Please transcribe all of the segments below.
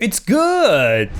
It's good!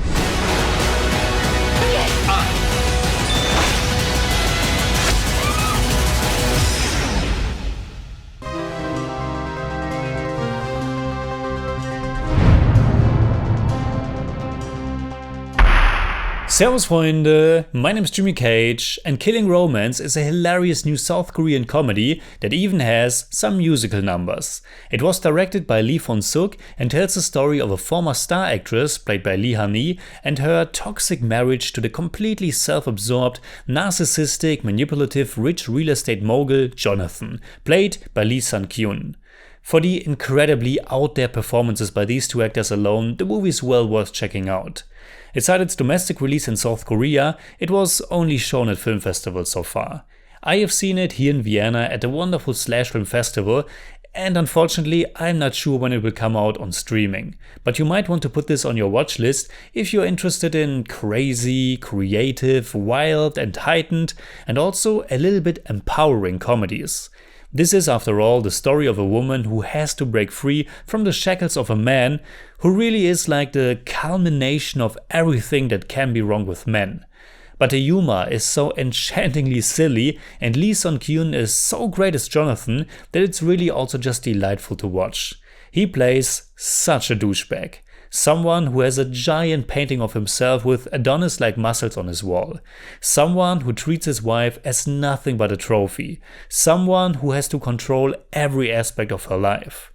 Servus Freunde, my name is Jimmy Cage, and Killing Romance is a hilarious new South Korean comedy that even has some musical numbers. It was directed by Lee Won-suk and tells the story of a former star actress, played by Hanee, and her toxic marriage to the completely self-absorbed, narcissistic, manipulative, rich real estate mogul Jonathan, played by Lee sun-kyun. For the incredibly out there performances by these two actors alone, the movie is well worth checking out. Aside its domestic release in South Korea, it was only shown at film festivals so far. I have seen it here in Vienna at the wonderful Slash Film Festival, and unfortunately I'm not sure when it will come out on streaming. But you might want to put this on your watch list if you're interested in crazy, creative, wild and heightened, and also a little bit empowering comedies. This is, after all, the story of a woman who has to break free from the shackles of a man who really is like the culmination of everything that can be wrong with men. But the humor is so enchantingly silly, and Lee sun-kyun is so great as Jonathan that it's really also just delightful to watch. He plays such a douchebag. Someone who has a giant painting of himself with Adonis-like muscles on his wall. Someone who treats his wife as nothing but a trophy. Someone who has to control every aspect of her life.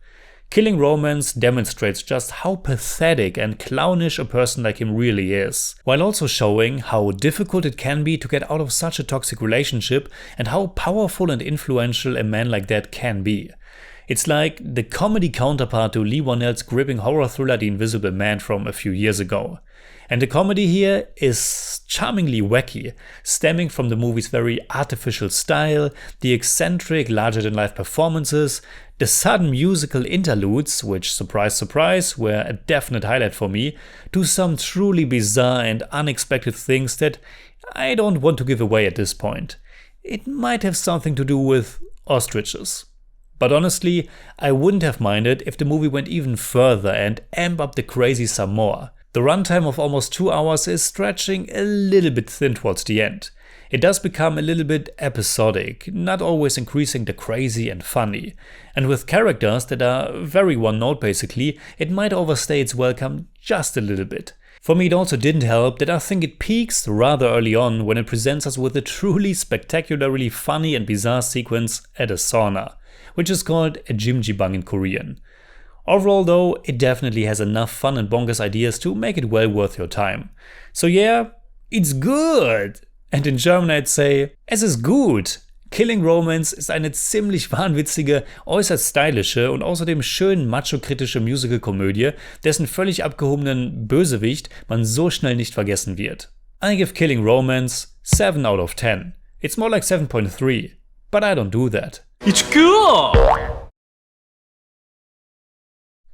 Killing Romance demonstrates just how pathetic and clownish a person like him really is, while also showing how difficult it can be to get out of such a toxic relationship and how powerful and influential a man like that can be. It's like the comedy counterpart to Lee Won-suk's gripping horror thriller The Invisible Man from a few years ago. And the comedy here is charmingly wacky, stemming from the movie's very artificial style, the eccentric, larger-than-life performances, the sudden musical interludes, which, surprise surprise, were a definite highlight for me, to some truly bizarre and unexpected things that I don't want to give away at this point. It might have something to do with ostriches. But honestly, I wouldn't have minded if the movie went even further and amped up the crazy some more. The runtime of almost 2 hours is stretching a little bit thin towards the end. It does become a little bit episodic, not always increasing the crazy and funny. And with characters that are very one note basically, it might overstay its welcome just a little bit. For me, it also didn't help that I think it peaks rather early on when it presents us with a truly spectacularly funny and bizarre sequence at a sauna, which is called a jjimjibang in Korean. Overall though, it definitely has enough fun and bonkers ideas to make it well worth your time. So yeah, it's good! And in German I'd say, es ist gut! Killing Romance ist eine ziemlich wahnwitzige, äußerst stylische und außerdem schön Macho-kritische Musical Komödie, dessen völlig abgehobenen Bösewicht man so schnell nicht vergessen wird. I give Killing Romance 7 out of 10. It's more like 7.3, but I don't do that. It's cool!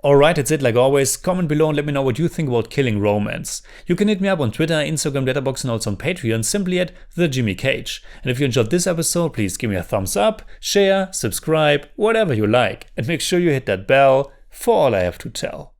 Alright, that's it like always. Comment below and let me know what you think about Killing Romance. You can hit me up on Twitter, Instagram, Letterboxd and also on Patreon simply at TheJimmyCage. And if you enjoyed this episode, please give me a thumbs up, share, subscribe, whatever you like. And make sure you hit that bell for all I have to tell.